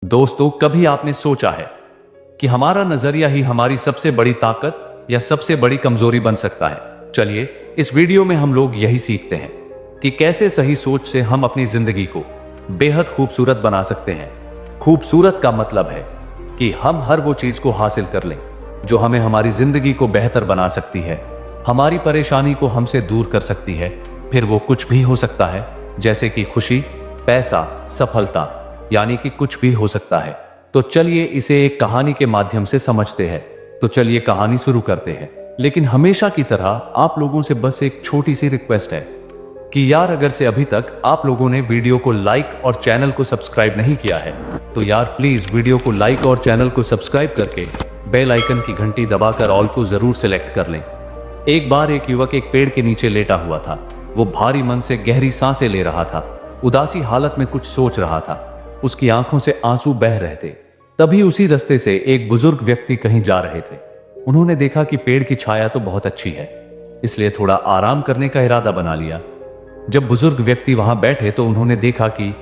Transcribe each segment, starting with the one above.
दोस्तों, कभी आपने सोचा है कि हमारा नजरिया ही हमारी सबसे बड़ी ताकत या सबसे बड़ी कमजोरी बन सकता है? चलिए, इस वीडियो में हम लोग यही सीखते हैं कि कैसे सही सोच से हम अपनी जिंदगी को बेहद खूबसूरत बना सकते हैं। खूबसूरत का मतलब है कि हम हर वो चीज को हासिल कर लें जो हमें हमारी जिंदगी को बेहतर बना सकती है, हमारी परेशानी को हमसे दूर कर सकती है। फिर वो कुछ भी हो सकता है, जैसे कि खुशी, पैसा, सफलता, यानी कि कुछ भी हो सकता है। तो चलिए इसे एक कहानी के माध्यम से समझते हैं। तो चलिए कहानी शुरू करते हैं। लेकिन हमेशा की तरह आप लोगों से बस एक छोटी सी रिक्वेस्ट है कि यार, अगर से अभी तक आप लोगों ने वीडियो को लाइक और चैनल को सब्सक्राइब नहीं किया है तो यार प्लीज वीडियो को लाइक और चैनल को सब्सक्राइब करके बेल आइकन की घंटी दबाकर ऑल को जरूर सिलेक्ट कर लें। एक बार एक युवक एक पेड़ के नीचे लेटा हुआ था। वो भारी मन से गहरी सांसें ले रहा था, उदासी हालत में कुछ सोच रहा था। उसकी आंखों से आंसू बह रहे थे। तभी उसी रास्ते से एक बुजुर्ग व्यक्ति कहीं जा रहे थे। उन्होंने देखा कि पेड़ की छाया तो बहुत अच्छी है, इसलिए थोड़ा आराम करने का इरादा बना लिया। जब बुजुर्ग व्यक्ति वहां बैठे तो उन्होंने देखा कि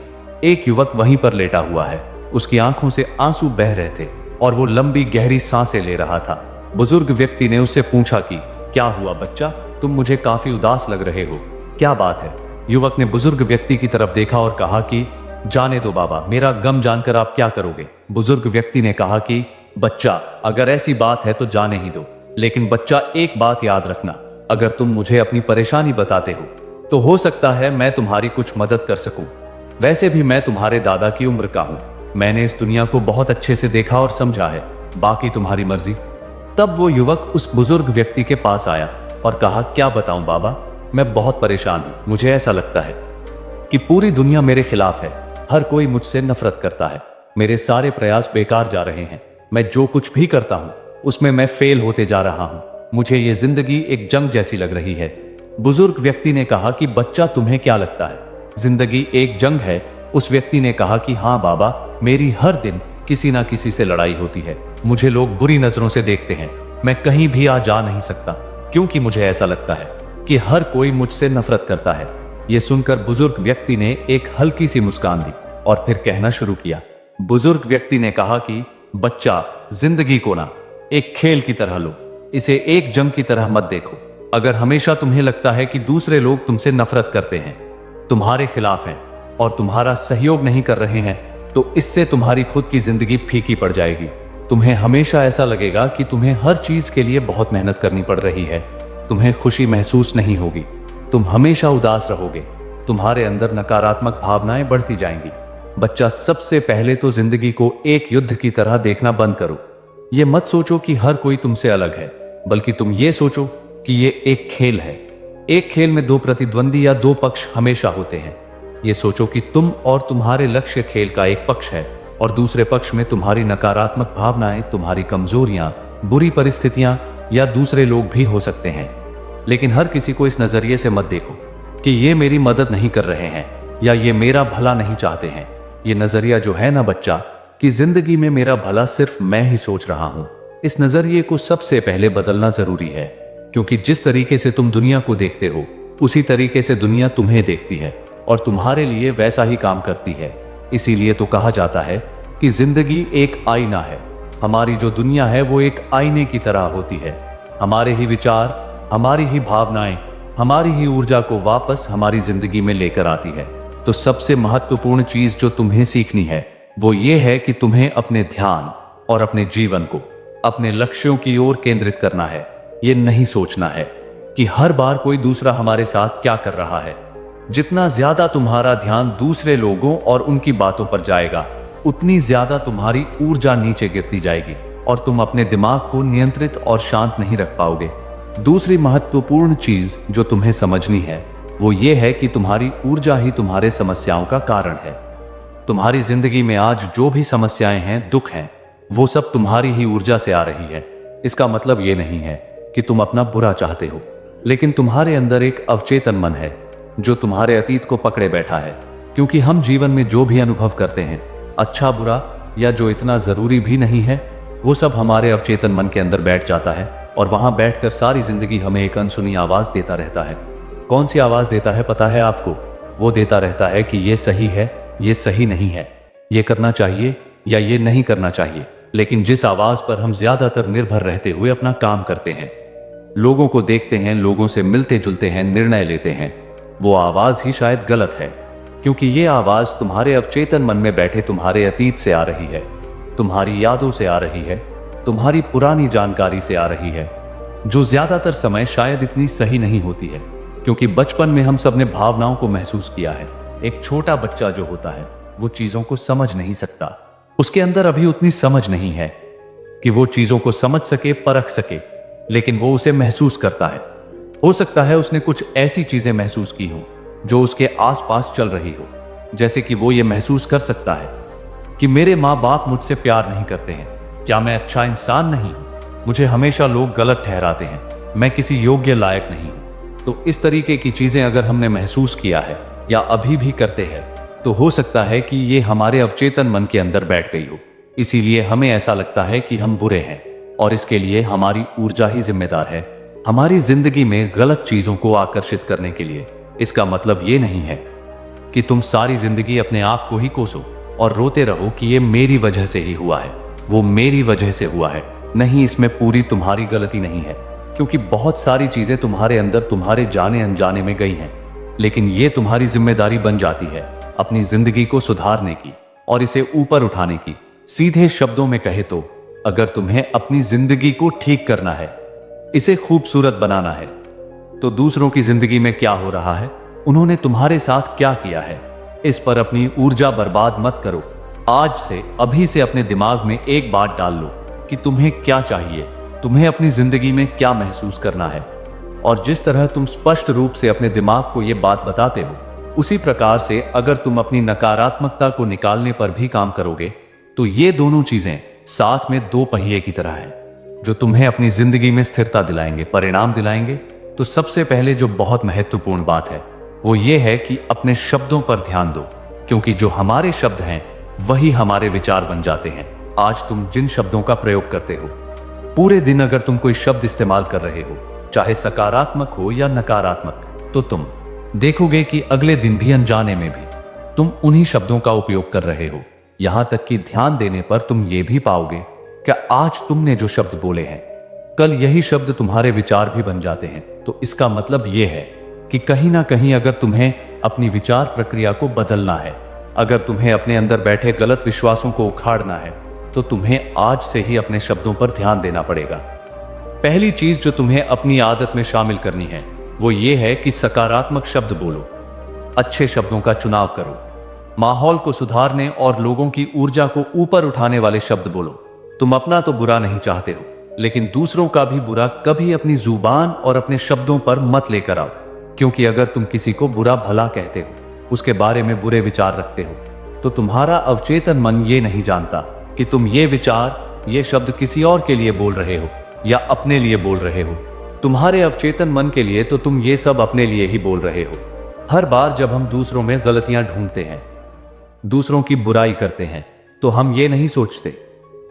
एक युवक वहीं पर लेटा हुआ है। उसकी आंखों से आंसू बह रहे थे और वो लंबी गहरी सांसें ले रहा था। बुजुर्ग व्यक्ति ने उससे पूछा कि क्या हुआ बच्चा, तुम मुझे काफी उदास लग रहे हो, क्या बात है? युवक ने बुजुर्ग व्यक्ति की तरफ देखा और कहा कि जाने दो बाबा, मेरा गम जानकर आप क्या करोगे? बुजुर्ग व्यक्ति ने कहा कि बच्चा, अगर ऐसी बात है तो जाने ही दो, लेकिन बच्चा एक बात याद रखना, अगर तुम मुझे अपनी परेशानी बताते हो तो हो सकता है मैं तुम्हारी कुछ मदद कर सकूं। वैसे भी मैं तुम्हारे दादा की उम्र का हूं, मैंने इस दुनिया को बहुत अच्छे से देखा और समझा है, बाकी तुम्हारी मर्जी। तब वो युवक उस बुजुर्ग व्यक्ति के पास आया और कहा, क्या बताऊं बाबा, मैं बहुत परेशान हूं। मुझे ऐसा लगता है कि पूरी दुनिया मेरे खिलाफ है, हर कोई मुझसे नफरत करता है, मेरे सारे प्रयास बेकार जा रहे हैं, मैं जो कुछ भी करता हूं उसमें मैं फेल होते जा रहा हूं, मुझे ये जिंदगी एक जंग जैसी लग रही है। बुजुर्ग व्यक्ति ने कहा कि बच्चा, तुम्हें क्या लगता है जिंदगी एक जंग है? उस व्यक्ति ने कहा कि हाँ बाबा, मेरी हर दिन किसी ना किसी से लड़ाई होती है, मुझे लोग बुरी नजरों से देखते हैं, मैं कहीं भी आ जा नहीं सकता क्योंकि मुझे ऐसा लगता है कि हर कोई मुझसे नफरत करता है। यह सुनकर बुजुर्ग व्यक्ति ने एक हल्की सी मुस्कान दी और फिर कहना शुरू किया। बुजुर्ग व्यक्ति ने कहा कि बच्चा, जिंदगी को ना एक खेल की तरह लो, इसे एक जंग की तरह मत देखो। अगर हमेशा तुम्हें लगता है कि दूसरे लोग तुमसे नफरत करते हैं, तुम्हारे खिलाफ हैं और तुम्हारा सहयोग नहीं कर रहे हैं, तो इससे तुम्हारी खुद की जिंदगी फीकी पड़ जाएगी। तुम्हें हमेशा ऐसा लगेगा कि तुम्हें हर चीज के लिए बहुत मेहनत करनी पड़ रही है, तुम्हें खुशी महसूस नहीं होगी, तुम हमेशा उदास रहोगे, तुम्हारे अंदर नकारात्मक भावनाएं बढ़ती जाएंगी। बच्चा, सबसे पहले तो जिंदगी को एक युद्ध की तरह देखना बंद करो। ये मत सोचो कि हर कोई तुमसे अलग है, बल्कि तुम ये सोचो कि ये एक खेल है। एक खेल में दो प्रतिद्वंदी या दो पक्ष हमेशा होते हैं। ये सोचो कि तुम और तुम्हारे लक्ष्य खेल का एक पक्ष है और दूसरे पक्ष में तुम्हारी नकारात्मक भावनाएं, तुम्हारी कमजोरियां, बुरी परिस्थितियां या दूसरे लोग भी हो सकते हैं। लेकिन हर किसी को इस नजरिए से मत देखो कि ये मेरी मदद नहीं कर रहे हैं या ये मेरा भला नहीं चाहते हैं। ये नजरिया जो है ना बच्चा, कि जिंदगी में मेरा भला सिर्फ मैं ही सोच रहा हूं, इस नजरिए को सबसे पहले बदलना जरूरी है। क्योंकि जिस तरीके से तुम दुनिया को देखते हो उसी तरीके से दुनिया तुम्हें देखती है और तुम्हारे लिए वैसा ही काम करती है। इसीलिए तो कहा जाता है कि जिंदगी एक आईना है। हमारी जो दुनिया है वो एक आईने की तरह होती है। हमारे ही विचार, हमारी ही भावनाएं, हमारी ही ऊर्जा को वापस हमारी जिंदगी में लेकर आती है। तो सबसे महत्वपूर्ण चीज जो तुम्हें सीखनी है वो ये है कि तुम्हें अपने ध्यान और अपने जीवन को अपने लक्ष्यों की ओर केंद्रित करना है। ये नहीं सोचना है कि हर बार कोई दूसरा हमारे साथ क्या कर रहा है। जितना ज्यादा तुम्हारा ध्यान दूसरे लोगों और उनकी बातों पर जाएगा, उतनी ज्यादा तुम्हारी ऊर्जा नीचे गिरती जाएगी और तुम अपने दिमाग को नियंत्रित और शांत नहीं रख पाओगे। दूसरी महत्वपूर्ण चीज जो तुम्हें समझनी है वो ये है कि तुम्हारी ऊर्जा ही तुम्हारे समस्याओं का कारण है। तुम्हारी जिंदगी में आज जो भी समस्याएं हैं, दुख हैं, वो सब तुम्हारी ही ऊर्जा से आ रही है। इसका मतलब ये नहीं है कि तुम अपना बुरा चाहते हो, लेकिन तुम्हारे अंदर एक अवचेतन मन है जो तुम्हारे अतीत को पकड़े बैठा है। क्योंकि हम जीवन में जो भी अनुभव करते हैं, अच्छा बुरा या जो इतना जरूरी भी नहीं है, वो सब हमारे अवचेतन मन के अंदर बैठ जाता है और वहां बैठकर सारी जिंदगी हमें एक अनसुनी आवाज देता रहता है। कौन सी आवाज देता है पता है आपको? वो देता रहता है कि ये सही है, ये सही नहीं है, ये करना चाहिए, या ये नहीं करना चाहिए। लेकिन जिस आवाज पर हम ज्यादातर निर्भर रहते हुए अपना काम करते हैं, लोगों को देखते हैं, लोगों से मिलते जुलते हैं, निर्णय लेते हैं, वो आवाज ही शायद गलत है। क्योंकि ये आवाज तुम्हारे अवचेतन मन में बैठे तुम्हारे अतीत से आ रही है, तुम्हारी यादों से आ रही है, तुम्हारी पुरानी जानकारी से आ रही है, जो ज्यादातर समय शायद इतनी सही नहीं होती है। क्योंकि बचपन में हम सब ने भावनाओं को महसूस किया है। एक छोटा बच्चा जो होता है वो चीजों को समझ नहीं सकता, उसके अंदर अभी उतनी समझ नहीं है कि वो चीजों को समझ सके, परख सके, लेकिन वो उसे महसूस करता है। हो सकता है उसने कुछ ऐसी चीजें महसूस की हो जो उसके आसपास चल रही हो। जैसे कि वो ये महसूस कर सकता है कि मेरे माँ बाप मुझसे प्यार नहीं करते हैं, क्या मैं अच्छा इंसान नहीं हूं, मुझे हमेशा लोग गलत ठहराते हैं, मैं किसी योग्य लायक नहीं हूं। तो इस तरीके की चीजें अगर हमने महसूस किया है या अभी भी करते हैं, तो हो सकता है कि ये हमारे अवचेतन मन के अंदर बैठ गई हो। इसीलिए हमें ऐसा लगता है कि हम बुरे हैं और इसके लिए हमारी ऊर्जा ही जिम्मेदार है हमारी जिंदगी में गलत चीजों को आकर्षित करने के लिए। इसका मतलब ये नहीं है कि तुम सारी जिंदगी अपने आप को ही कोसो और रोते रहो कि ये मेरी वजह से ही हुआ है, वो मेरी वजह से हुआ है। नहीं, इसमें पूरी तुम्हारी गलती नहीं है, क्योंकि बहुत सारी चीजें तुम्हारे अंदर तुम्हारे जाने अनजाने में गई हैं। लेकिन ये तुम्हारी जिम्मेदारी बन जाती है अपनी जिंदगी को सुधारने की और इसे ऊपर उठाने की। सीधे शब्दों में कहे तो अगर तुम्हें अपनी जिंदगी को ठीक करना है, इसे खूबसूरत बनाना है, तो दूसरों की जिंदगी में क्या हो रहा है, उन्होंने तुम्हारे साथ क्या किया है, इस पर अपनी ऊर्जा बर्बाद मत करो। आज से, अभी से अपने दिमाग में एक बात डाल लो कि तुम्हें क्या चाहिए, तुम्हें अपनी जिंदगी में क्या महसूस करना है। और जिस तरह तुम स्पष्ट रूप से अपने दिमाग को यह बात बताते हो, उसी प्रकार से अगर तुम अपनी नकारात्मकता को निकालने पर भी काम करोगे, तो ये दोनों चीजें साथ में दो पहिए की तरह हैं, जो तुम्हें अपनी जिंदगी में स्थिरता दिलाएंगे, परिणाम दिलाएंगे। तो सबसे पहले जो बहुत महत्वपूर्ण बात है वो ये है कि अपने शब्दों पर ध्यान दो, क्योंकि जो हमारे शब्द हैं वही हमारे विचार बन जाते हैं। आज तुम जिन शब्दों का प्रयोग करते हो, पूरे दिन अगर तुम कोई शब्द इस्तेमाल कर रहे हो, चाहे सकारात्मक हो या नकारात्मक, तो तुम देखोगे कि अगले दिन भी अनजाने में भी तुम उन्हीं शब्दों का उपयोग कर रहे हो। यहां तक कि ध्यान देने पर तुम ये भी पाओगे कि आज तुमने जो शब्द बोले हैं, कल यही शब्द तुम्हारे विचार भी बन जाते हैं। तो इसका मतलब यह है कि कहीं ना कहीं अगर तुम्हें अपनी विचार प्रक्रिया को बदलना है, अगर तुम्हें अपने अंदर बैठे गलत विश्वासों को उखाड़ना है, तो तुम्हें आज से ही अपने शब्दों पर ध्यान देना पड़ेगा। पहली चीज जो तुम्हें अपनी आदत में शामिल करनी है वो ये है कि सकारात्मक शब्द बोलो, अच्छे शब्दों का चुनाव करो, माहौल को सुधारने और लोगों की ऊर्जा को ऊपर उठाने वाले शब्द बोलो। तुम अपना तो बुरा नहीं चाहते हो, लेकिन दूसरों का भी बुरा कभी अपनी जुबान और अपने शब्दों पर मत लेकर आओ। क्योंकि अगर तुम किसी को बुरा भला कहते हो, उसके बारे में बुरे विचार रखते हो, तो तुम्हारा अवचेतन मन ये नहीं जानता कि तुम ये विचार, ये शब्द किसी और के लिए बोल रहे हो या अपने लिए बोल रहे हो। तुम्हारे अवचेतन मन के लिए तो तुम ये सब अपने लिए ही बोल रहे हो। हर बार जब हम दूसरों में गलतियां ढूंढते हैं, दूसरों की बुराई करते हैं, तो हम ये नहीं सोचते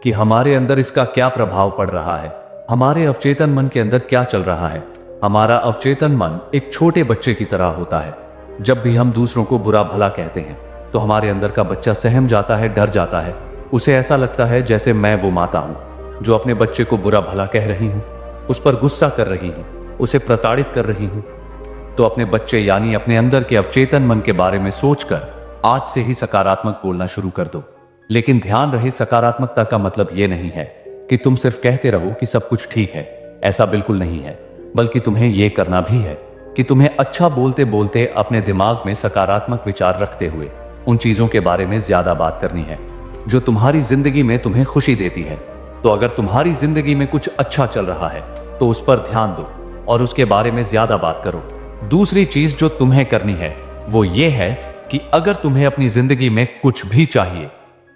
कि हमारे अंदर इसका क्या प्रभाव पड़ रहा है, हमारे अवचेतन मन के अंदर क्या चल रहा है। हमारा अवचेतन मन एक छोटे बच्चे की तरह होता है। जब भी हम दूसरों को बुरा भला कहते हैं, तो हमारे अंदर का बच्चा सहम जाता है, डर जाता है। उसे ऐसा लगता है जैसे मैं वो माता हूं जो अपने बच्चे को बुरा भला कह रही हूं, उस पर गुस्सा कर रही हूं, उसे प्रताड़ित कर रही हूं। तो अपने बच्चे यानी अपने अंदर के अवचेतन मन के बारे में सोचकर आज से ही सकारात्मक बोलना शुरू कर दो। लेकिन ध्यान रहे, सकारात्मकता का मतलब यह नहीं है कि तुम सिर्फ कहते रहो कि सब कुछ ठीक है। ऐसा बिल्कुल नहीं है, बल्कि तुम्हें यह करना भी है कि तुम्हें अच्छा बोलते बोलते अपने दिमाग में सकारात्मक विचार रखते हुए उन चीजों के बारे में ज्यादा बात करनी है जो तुम्हारी जिंदगी में तुम्हें खुशी देती है। तो अगर तुम्हारी जिंदगी में कुछ अच्छा चल रहा है, तो उस पर ध्यान दो और उसके बारे में ज्यादा बात करो। दूसरी चीज जो तुम्हें करनी है वो ये है कि अगर तुम्हें अपनी जिंदगी में कुछ भी चाहिए,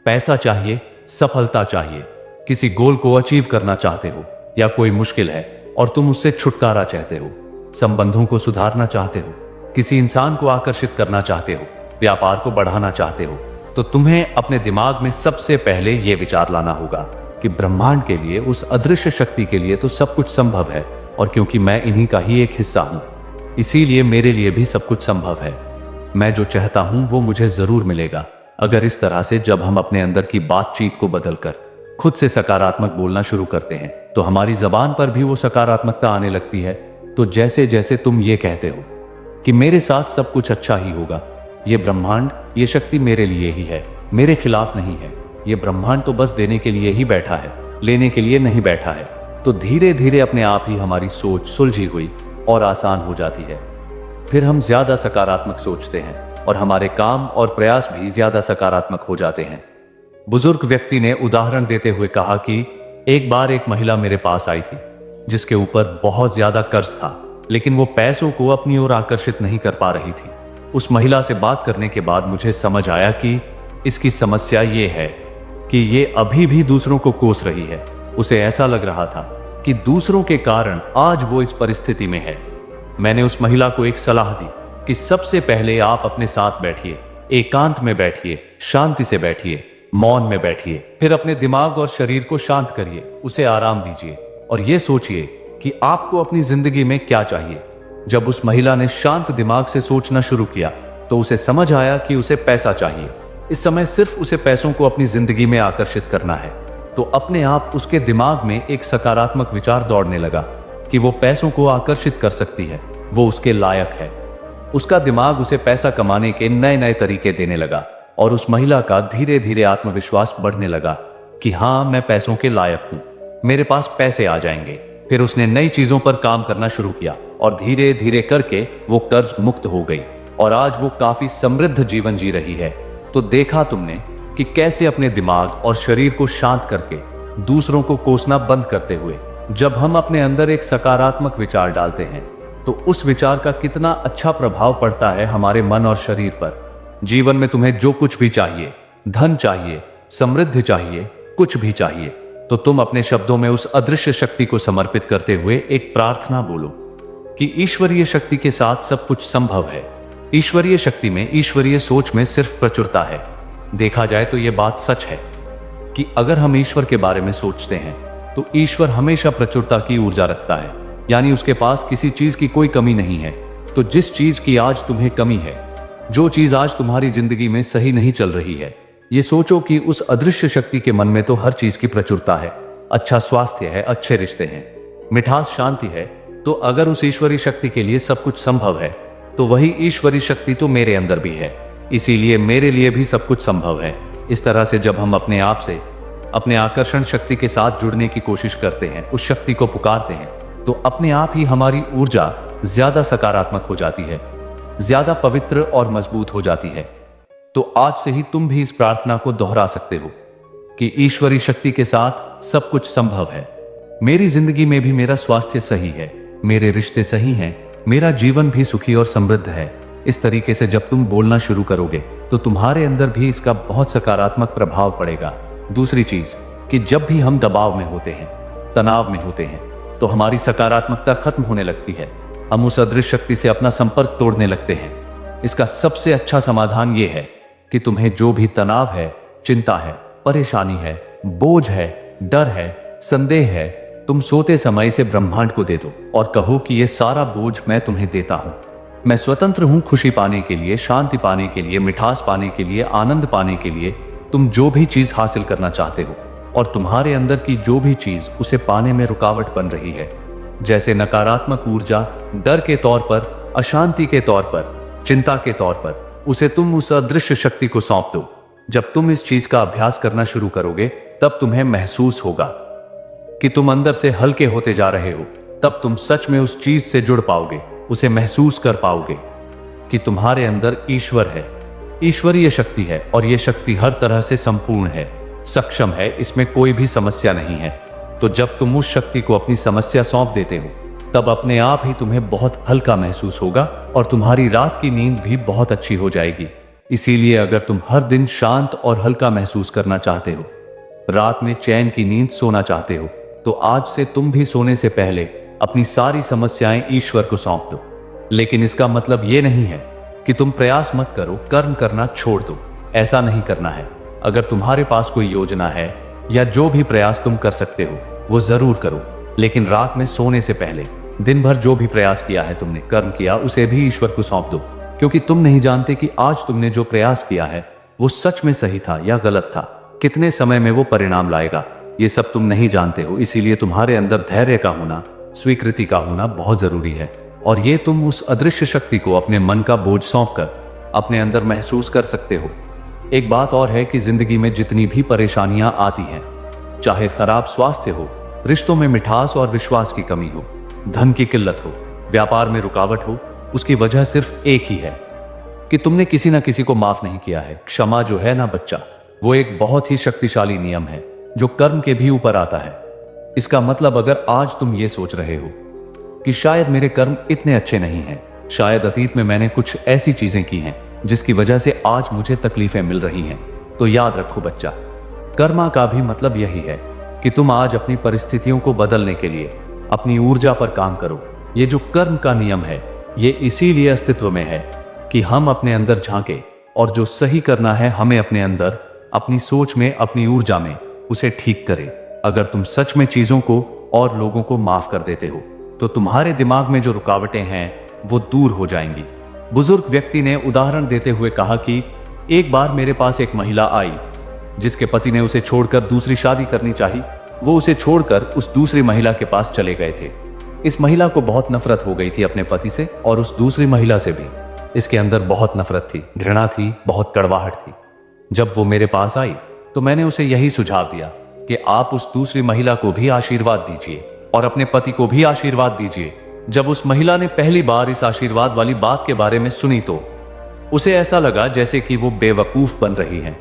पैसा चाहिए, सफलता चाहिए, किसी गोल को अचीव करना चाहते हो, या कोई मुश्किल है और तुम उससे छुटकारा चाहते हो, संबंधों को सुधारना चाहते हो, किसी इंसान को आकर्षित करना चाहते हो, व्यापार को बढ़ाना चाहते हो, तो तुम्हें अपने दिमाग में सबसे पहले यह विचार लाना होगा कि ब्रह्मांड के लिए, उस अदृश्य शक्ति के लिए तो सब कुछ संभव है, और क्योंकि मैं इन्हीं का ही एक हिस्सा हूं, इसीलिए मेरे लिए भी सब कुछ संभव है। मैं जो चाहता हूं वो मुझे जरूर मिलेगा। अगर इस तरह से जब हम अपने अंदर की बातचीत को बदलकर खुद से सकारात्मक बोलना शुरू करते हैं तो हमारी जबान पर भी वो सकारात्मकता आने लगती है। तो जैसे जैसे तुम ये कहते हो कि मेरे साथ सब कुछ अच्छा ही होगा, ये ब्रह्मांड, ये शक्ति मेरे लिए ही है, मेरे खिलाफ नहीं है, ये ब्रह्मांड तो बस देने के लिए ही बैठा है, लेने के लिए नहीं बैठा है, तो धीरे धीरे अपने आप ही हमारी सोच सुलझी हुई और आसान हो जाती है। फिर हम ज्यादा सकारात्मक सोचते हैं और हमारे काम और प्रयास भी ज्यादा सकारात्मक हो जाते हैं। बुजुर्ग व्यक्ति ने उदाहरण देते हुए कहा कि एक बार एक महिला मेरे पास आई थी जिसके ऊपर बहुत ज्यादा कर्ज था, लेकिन वो पैसों को अपनी ओर आकर्षित नहीं कर पा रही थी। उस महिला से बात करने के बाद मुझे समझ आया कि इसकी समस्या ये है कि ये अभी भी दूसरों को कोस रही है। उसे ऐसा लग रहा था कि दूसरों के कारण आज वो इस परिस्थिति में है। मैंने उस महिला को एक सलाह दी कि सबसे पहले आप अपने साथ बैठिए, एकांत में बैठिए, शांति से बैठिए, मौन में बैठिए, फिर अपने दिमाग और शरीर को शांत करिए, उसे आराम दीजिए और ये सोचिए कि आपको अपनी जिंदगी में क्या चाहिए। जब उस महिला ने शांत दिमाग से सोचना शुरू किया तो उसे समझ आया कि उसे पैसा चाहिए। इस समय सिर्फ उसे पैसों को अपनी जिंदगी में आकर्षित करना है। तो अपने आप उसके दिमाग में एक सकारात्मक विचार दौड़ने लगा कि वो पैसों को आकर्षित कर सकती है, वो उसके लायक है। उसका दिमाग उसे पैसा कमाने के नए नए तरीके देने लगा और उस महिला का धीरे धीरे आत्मविश्वास बढ़ने लगा कि हाँ, मैं पैसों के लायक हूं, मेरे पास पैसे आ जाएंगे। फिर उसने नई चीजों पर काम करना शुरू किया और धीरे धीरे करके वो कर्ज मुक्त हो गई और आज वो काफी समृद्ध जीवन जी रही है। तो देखा तुमने कि कैसे अपने दिमाग और शरीर को शांत करके दूसरों को कोसना बंद करते हुए जब हम अपने अंदर एक सकारात्मक विचार डालते हैं तो उस विचार का कितना अच्छा प्रभाव पड़ता है हमारे मन और शरीर पर। जीवन में तुम्हें जो कुछ भी चाहिए, धन चाहिए, समृद्धि चाहिए, कुछ भी चाहिए, तो तुम अपने शब्दों में उस अदृश्य शक्ति को समर्पित करते हुए एक प्रार्थना बोलो कि ईश्वरीय शक्ति के साथ सब कुछ संभव है। ईश्वरीय शक्ति में, ईश्वरीय सोच में सिर्फ प्रचुरता है। देखा जाए तो यह बात सच है कि अगर हम ईश्वर के बारे में सोचते हैं तो ईश्वर हमेशा प्रचुरता की ऊर्जा रखता है, यानी उसके पास किसी चीज की कोई कमी नहीं है। तो जिस चीज की आज तुम्हें कमी है, जो चीज आज तुम्हारी जिंदगी में सही नहीं चल रही है, ये सोचो कि उस अदृश्य शक्ति के मन में तो हर चीज की प्रचुरता है। अच्छा स्वास्थ्य है, अच्छे रिश्ते हैं, मिठास, शांति है। तो अगर उस ईश्वरीय शक्ति के लिए सब कुछ संभव है तो वही ईश्वरीय शक्ति तो मेरे अंदर भी है, इसीलिए मेरे लिए भी सब कुछ संभव है। इस तरह से जब हम अपने आप से अपने आकर्षण शक्ति के साथ जुड़ने की कोशिश करते हैं, उस शक्ति को पुकारते हैं, तो अपने आप ही हमारी ऊर्जा ज्यादा सकारात्मक हो जाती है, ज्यादा पवित्र और मजबूत हो जाती है। तो आज से ही तुम भी इस प्रार्थना को दोहरा सकते हो कि ईश्वरीय शक्ति के साथ सब कुछ संभव है। मेरी जिंदगी में भी मेरा स्वास्थ्य सही है, मेरे रिश्ते सही हैं, मेरा जीवन भी सुखी और समृद्ध है। इस तरीके से जब तुम बोलना शुरू करोगे तो तुम्हारे अंदर भी इसका बहुत सकारात्मक प्रभाव पड़ेगा। दूसरी चीज कि जब भी हम दबाव में होते हैं, तनाव में होते हैं, तो हमारी सकारात्मकता खत्म होने लगती है। हम उस अदृश्य शक्ति से अपना संपर्क तोड़ने लगते हैं। इसका सबसे अच्छा समाधान यह है कि तुम्हें जो भी तनाव है, चिंता है, परेशानी है, बोझ है, डर है, संदेह है, तुम सोते समय इसे ब्रह्मांड को दे दो और कहो कि ये सारा बोझ मैं तुम्हें देता हूं। मैं स्वतंत्र हूं खुशी पाने के लिए, शांति पाने के लिए, मिठास पाने के लिए, आनंद पाने के लिए। तुम जो भी चीज हासिल करना चाहते हो और तुम्हारे अंदर की जो भी चीज उसे पाने में रुकावट बन रही है, जैसे नकारात्मक ऊर्जा, डर के तौर पर, अशांति के तौर पर, चिंता के तौर पर, उसे तुम उस अदृश्य शक्ति को सौंप दो। जब तुम इस चीज का अभ्यास करना शुरू करोगे तब तुम्हें महसूस होगा कि तुम अंदर से हल्के होते जा रहे हो। तब तुम सच में उस चीज से जुड़ पाओगे, उसे महसूस कर पाओगे कि तुम्हारे अंदर ईश्वर है, ईश्वरीय शक्ति है और यह शक्ति हर तरह से संपूर्ण है, सक्षम है, इसमें कोई भी समस्या नहीं है। तो जब तुम उस शक्ति को अपनी समस्या सौंप देते हो तब अपने आप ही तुम्हें बहुत हल्का महसूस होगा और तुम्हारी रात की नींद भी बहुत अच्छी हो जाएगी। इसीलिए अगर तुम हर दिन शांत और हल्का महसूस करना चाहते हो, रात में चैन की नींद सोना चाहते हो, तो आज से तुम भी सोने से पहले अपनी सारी समस्याएं ईश्वर को सौंप दो। लेकिन इसका मतलब ये नहीं है कि तुम प्रयास मत करो, कर्म करना छोड़ दो। ऐसा नहीं करना है। अगर तुम्हारे पास कोई योजना है या जो भी प्रयास तुम कर सकते हो वो जरूर करो, लेकिन रात में सोने से पहले दिन भर जो भी प्रयास किया है, तुमने कर्म किया, उसे भी ईश्वर को सौंप दो, क्योंकि तुम नहीं जानते कि आज तुमने जो प्रयास किया है वो सच में सही था या गलत था, कितने समय में वो परिणाम लाएगा, ये सब तुम नहीं जानते हो। इसीलिए तुम्हारे अंदर धैर्य का होना, स्वीकृति का होना बहुत जरूरी है। और ये तुम उस अदृश्य शक्ति को अपने मन का बोझ सौंप कर अपने अंदर महसूस कर सकते हो। एक बात और है कि जिंदगी में जितनी भी परेशानियां आती हैं, चाहे खराब स्वास्थ्य हो, रिश्तों में मिठास और विश्वास की कमी हो, धन की किल्लत हो, व्यापार में रुकावट हो, उसकी वजह सिर्फ एक ही है कि तुमने किसी ना किसी को माफ नहीं किया है। क्षमा जो है ना बच्चा, वो एक बहुत ही शक्तिशाली नियम है जो कर्म के भी ऊपर आता है। इसका मतलब अगर आज तुम ये सोच रहे हो कि शायद मेरे कर्म इतने अच्छे नहीं हैं, शायद अतीत में मैंने कुछ ऐसी चीजें की हैं जिसकी वजह से आज मुझे तकलीफें मिल रही हैं, तो याद रखो बच्चा, कर्मा का भी मतलब यही है कि तुम आज अपनी परिस्थितियों को बदलने के लिए अपनी ऊर्जा पर काम करो। ये जो कर्म का नियम है, ये इसीलिए अस्तित्व में है कि हम अपने अंदर झांके और जो सही करना है हमें अपने अंदर, अपनी सोच में, अपनी ऊर्जा में उसे ठीक करें। अगर तुम सच में चीजों को और लोगों को माफ कर देते हो तो तुम्हारे दिमाग में जो रुकावटें हैं वो दूर हो जाएंगी। बुजुर्ग व्यक्ति ने उदाहरण देते हुए कहा कि एक बार मेरे पास एक महिला आई जिसके पति ने उसे छोड़कर दूसरी शादी करनी चाहिए। वो उसे छोड़कर उस दूसरी महिला के पास चले गए थे। इस महिला को बहुत नफरत हो गई थी अपने पति से और उस दूसरी महिला से भी। इसके अंदर बहुत नफरत थी, घृणा थी, बहुत कड़वाहट थी। जब वो मेरे पास आई तो मैंने उसे यही सुझाव दिया कि आप उस दूसरी महिला को भी आशीर्वाद दीजिए और अपने पति को भी आशीर्वाद दीजिए। जब उस महिला ने पहली बार इस आशीर्वाद वाली बात के बारे में सुनी तो उसे ऐसा लगा जैसे कि वो बेवकूफ बन रही हैं।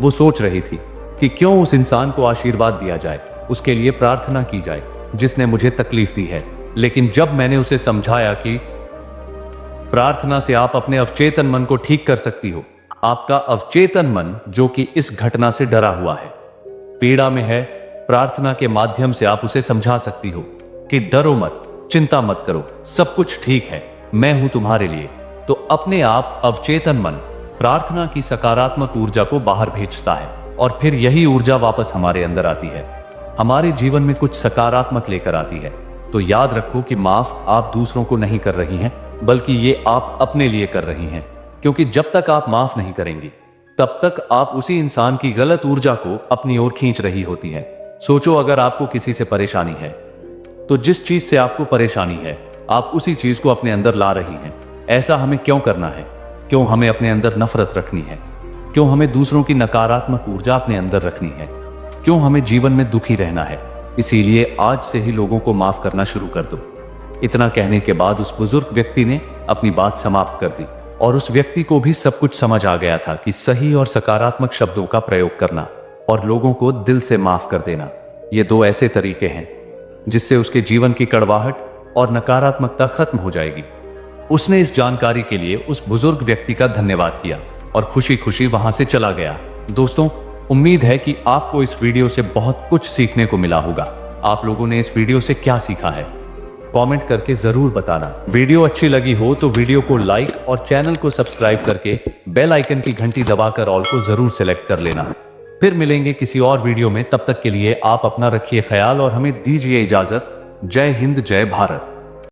वो सोच रही थी कि क्यों उस इंसान को आशीर्वाद दिया जाए, उसके लिए प्रार्थना की जाए जिसने मुझे तकलीफ दी है। लेकिन जब मैंने उसे समझाया कि प्रार्थना से आप अपने अवचेतन मन को ठीक कर सकती हो, आपका अवचेतन मन जो कि इस घटना से डरा हुआ है, पीड़ा में है, प्रार्थना के माध्यम से आप उसे समझा सकती हो कि डरो मत, चिंता मत करो, सब कुछ ठीक है, मैं हूं तुम्हारे लिए। तो अपने आप अवचेतन मन प्रार्थना की सकारात्मक ऊर्जा को बाहर भेजता है और फिर यही ऊर्जा वापस हमारे अंदर आती है, हमारे जीवन में कुछ सकारात्मक लेकर आती है। तो याद रखो कि माफ आप दूसरों को नहीं कर रही हैं, बल्कि ये आप अपने लिए कर रही हैं, क्योंकि जब तक आप माफ नहीं करेंगी तब तक आप उसी इंसान की गलत ऊर्जा को अपनी ओर खींच रही होती हैं। सोचो, अगर आपको किसी से परेशानी है तो जिस चीज से आपको परेशानी है आप उसी चीज को अपने अंदर ला रही हैं। ऐसा हमें क्यों करना है? क्यों हमें अपने अंदर नफरत रखनी है? क्यों हमें दूसरों की नकारात्मक ऊर्जा अपने अंदर रखनी है? क्यों हमें जीवन में दुखी रहना है? इसीलिए आज से ही लोगों को माफ करना शुरू कर दो। इतना कहने के बाद उस बुजुर्ग व्यक्ति ने अपनी बात समाप्त कर दी और उस व्यक्ति को भी सब कुछ समझ आ गया था कि सही और सकारात्मक शब्दों का प्रयोग करना और लोगों को दिल से माफ कर देना, ये दो ऐसे तरीके हैं जिससे उसके जीवन की कड़वाहट और नकारात्मकता खत्म हो जाएगी। उसने इस जानकारी के लिए उस बुजुर्ग व्यक्ति का धन्यवाद किया और खुशी खुशी वहां से चला गया। दोस्तों, उम्मीद है कि आपको इस वीडियो से बहुत कुछ सीखने को मिला होगा। आप लोगों ने इस वीडियो से क्या सीखा है कमेंट करके जरूर बताना। वीडियो अच्छी लगी हो तो वीडियो को लाइक और चैनल को सब्सक्राइब करके बेल आइकन की घंटी दबाकर ऑल को जरूर सेलेक्ट कर लेना। फिर मिलेंगे किसी और वीडियो में, तब तक के लिए आप अपना रखिए ख्याल और हमें दीजिए इजाजत। जय हिंद, जय भारत।